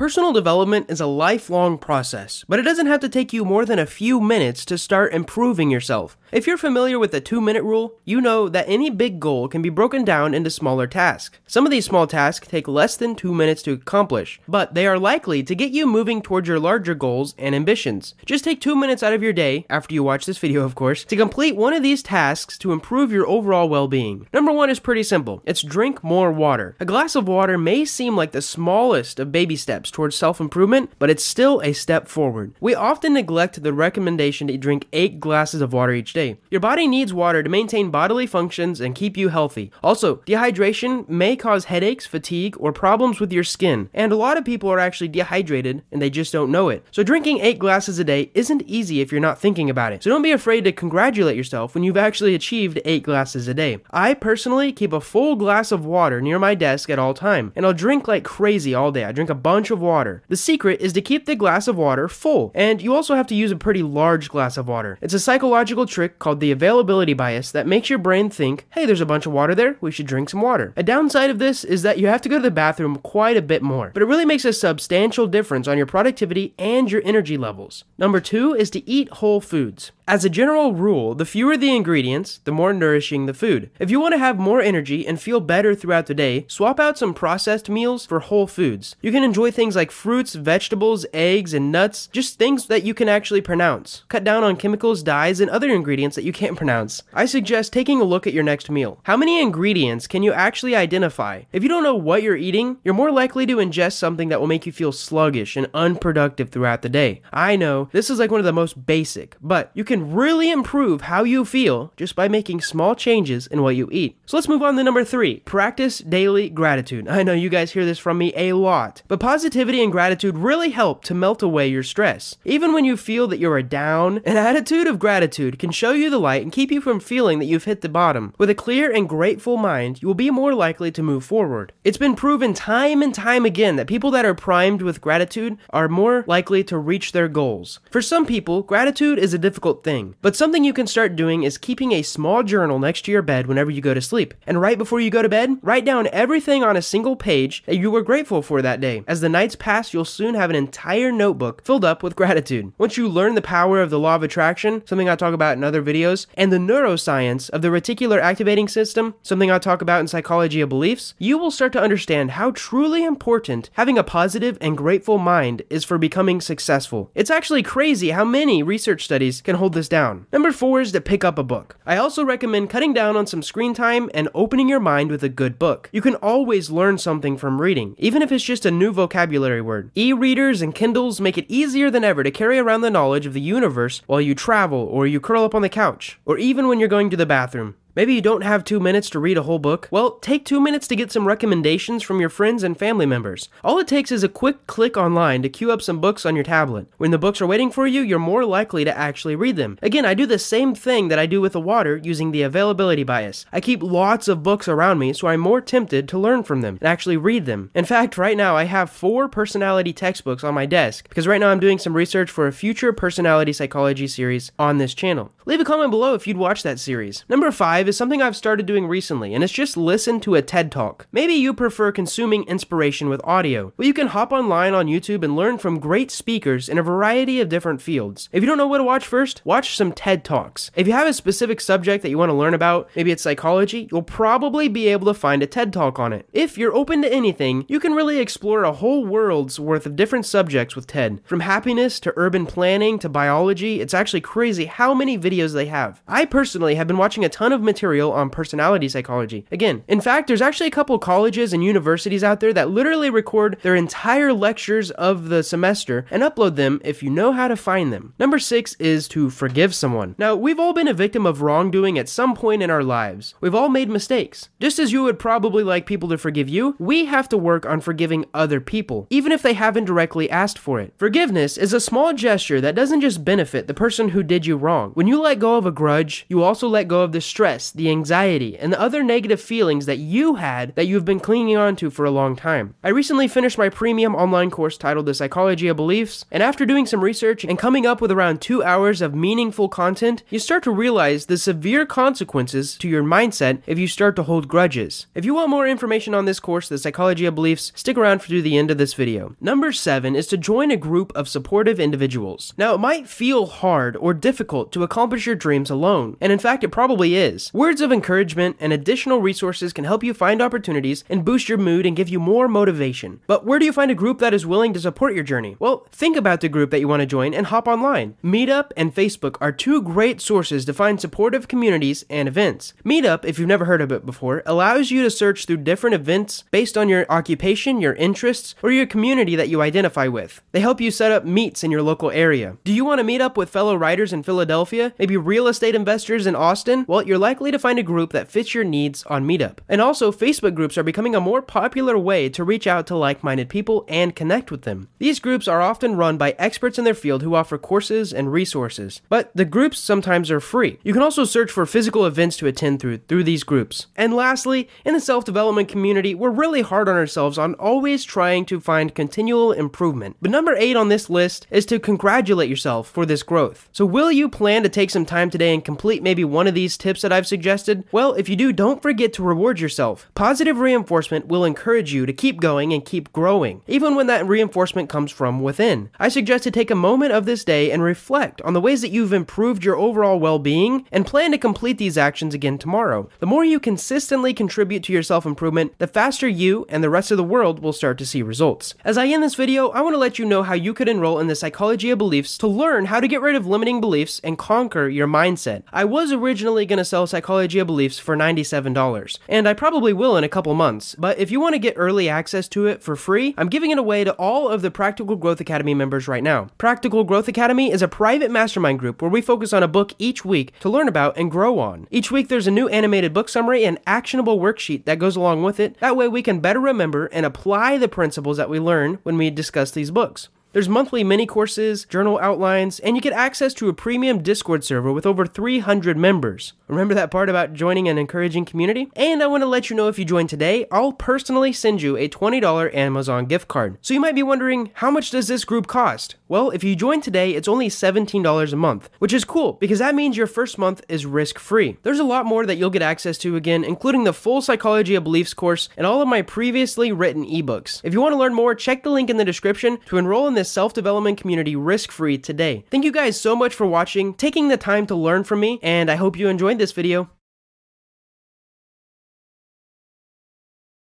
Personal development is a lifelong process, but it doesn't have to take you more than a few minutes to start improving yourself. If you're familiar with the 2-minute rule, you know that any big goal can be broken down into smaller tasks. Some of these small tasks take less than 2 minutes to accomplish, but they are likely to get you moving towards your larger goals and ambitions. Just take 2 minutes out of your day, after you watch this video of course, to complete one of these tasks to improve your overall well-being. Number 1 is pretty simple. It's drink more water. A glass of water may seem like the smallest of baby steps towards self-improvement, but it's still a step forward. We often neglect the recommendation to drink 8 glasses of water each day. Your body needs water to maintain bodily functions and keep you healthy. Also, dehydration may cause headaches, fatigue, or problems with your skin, and a lot of people are actually dehydrated and they just don't know it. So drinking 8 glasses a day isn't easy if you're not thinking about it. So don't be afraid to congratulate yourself when you've actually achieved 8 glasses a day. I personally keep a full glass of water near my desk at all time, and I'll drink like crazy all day. I drink a bunch of water. The secret is to keep the glass of water full, and you also have to use a pretty large glass of water. It's a psychological trick called the availability bias that makes your brain think, hey, there's a bunch of water there, we should drink some water. A downside of this is that you have to go to the bathroom quite a bit more, but it really makes a substantial difference on your productivity and your energy levels. Number 2 is to eat whole foods. As a general rule, the fewer the ingredients, the more nourishing the food. If you want to have more energy and feel better throughout the day, swap out some processed meals for whole foods. You can enjoy things like fruits, vegetables, eggs, and nuts, just things that you can actually pronounce. Cut down on chemicals, dyes, and other ingredients that you can't pronounce. I suggest taking a look at your next meal. How many ingredients can you actually identify? If you don't know what you're eating, you're more likely to ingest something that will make you feel sluggish and unproductive throughout the day. I know, this is like one of the most basic, but you can really improve how you feel just by making small changes in what you eat. So let's move on to number 3. Practice daily gratitude. I know you guys hear this from me a lot, but positivity and gratitude really help to melt away your stress. Even when you feel that you're down, an attitude of gratitude can show you the light and keep you from feeling that you've hit the bottom. With a clear and grateful mind, you will be more likely to move forward. It's been proven time and time again that people that are primed with gratitude are more likely to reach their goals. For some people, gratitude is a difficult thing, but something you can start doing is keeping a small journal next to your bed whenever you go to sleep. And right before you go to bed, write down everything on a single page that you were grateful for that day. As the nights pass, you'll soon have an entire notebook filled up with gratitude. Once you learn the power of the law of attraction, something I talk about in other videos, and the neuroscience of the reticular activating system, something I talk about in psychology of beliefs, you will start to understand how truly important having a positive and grateful mind is for becoming successful. It's actually crazy how many research studies can hold this down. Number 4 is to pick up a book. I also recommend cutting down on some screen time and opening your mind with a good book. You can always learn something from reading, even if it's just a new vocabulary word. E-readers and Kindles make it easier than ever to carry around the knowledge of the universe while you travel or you curl up on the couch, or even when you're going to the bathroom. Maybe you don't have 2 minutes to read a whole book? Well, take 2 minutes to get some recommendations from your friends and family members. All it takes is a quick click online to queue up some books on your tablet. When the books are waiting for you, you're more likely to actually read them. Again, I do the same thing that I do with the water using the availability bias. I keep lots of books around me, so I'm more tempted to learn from them and actually read them. In fact, right now I have 4 personality textbooks on my desk because right now I'm doing some research for a future personality psychology series on this channel. Leave a comment below if you'd watch that series. Number 5 is something I've started doing recently, and it's just listen to a TED Talk. Maybe you prefer consuming inspiration with audio. Well, you can hop online on YouTube and learn from great speakers in a variety of different fields. If you don't know what to watch first, watch some TED Talks. If you have a specific subject that you want to learn about, maybe it's psychology, you'll probably be able to find a TED Talk on it. If you're open to anything, you can really explore a whole world's worth of different subjects with TED. From happiness to urban planning to biology, it's actually crazy how many videos they have. I personally have been watching a ton of material on personality psychology. Again, in fact, there's actually a couple colleges and universities out there that literally record their entire lectures of the semester and upload them if you know how to find them. Number 6 is to forgive someone. Now, we've all been a victim of wrongdoing at some point in our lives. We've all made mistakes. Just as you would probably like people to forgive you, we have to work on forgiving other people, even if they haven't directly asked for it. Forgiveness is a small gesture that doesn't just benefit the person who did you wrong. When you let go of a grudge, you also let go of the stress stress, the anxiety, and the other negative feelings that you had that you've been clinging on to for a long time. I recently finished my premium online course titled The Psychology of Beliefs, and after doing some research and coming up with around 2 hours of meaningful content, you start to realize the severe consequences to your mindset if you start to hold grudges. If you want more information on this course, The Psychology of Beliefs, stick around through the end of this video. Number 7 is to join a group of supportive individuals. Now, it might feel hard or difficult to accomplish your dreams alone, and in fact, it probably is. Words of encouragement and additional resources can help you find opportunities and boost your mood and give you more motivation. But where do you find a group that is willing to support your journey? Well, think about the group that you want to join and hop online. Meetup and Facebook are two great sources to find supportive communities and events. Meetup, if you've never heard of it before, allows you to search through different events based on your occupation, your interests, or your community that you identify with. They help you set up meets in your local area. Do you want to meet up with fellow writers in Philadelphia? Maybe real estate investors in Austin? Well, you're likely to find a group that fits your needs on Meetup. And also, Facebook groups are becoming a more popular way to reach out to like-minded people and connect with them. These groups are often run by experts in their field who offer courses and resources, but the groups sometimes are free. You can also search for physical events to attend through these groups. And lastly, in the self-development community, we're really hard on ourselves on always trying to find continual improvement. But number 8 on this list is to congratulate yourself for this growth. So will you plan to take some time today and complete maybe one of these tips that I've suggested? Well, if you do, don't forget to reward yourself. Positive reinforcement will encourage you to keep going and keep growing, even when that reinforcement comes from within. I suggest to take a moment of this day and reflect on the ways that you've improved your overall well-being and plan to complete these actions again tomorrow. The more you consistently contribute to your self-improvement, the faster you and the rest of the world will start to see results. As I end this video, I want to let you know how you could enroll in the Psychology of Beliefs to learn how to get rid of limiting beliefs and conquer your mindset. I was originally going to sell Psychology of Beliefs for $97, and I probably will in a couple months, but if you want to get early access to it for free, I'm giving it away to all of the Practical Growth Academy members right now. Practical Growth Academy is a private mastermind group where we focus on a book each week to learn about and grow on. Each week there's a new animated book summary and actionable worksheet that goes along with it. That way we can better remember and apply the principles that we learn when we discuss these books. There's monthly mini courses, journal outlines, and you get access to a premium Discord server with over 300 members. Remember that part about joining an encouraging community? And I want to let you know, if you join today, I'll personally send you a $20 Amazon gift card. So you might be wondering, how much does this group cost? Well, if you join today, it's only $17 a month, which is cool because that means your first month is risk-free. There's a lot more that you'll get access to again, including the full Psychology of Beliefs course and all of my previously written ebooks. If you want to learn more, check the link in the description to enroll in this self-development community risk-free today. Thank you guys so much for watching, taking the time to learn from me, and I hope you enjoyed this video.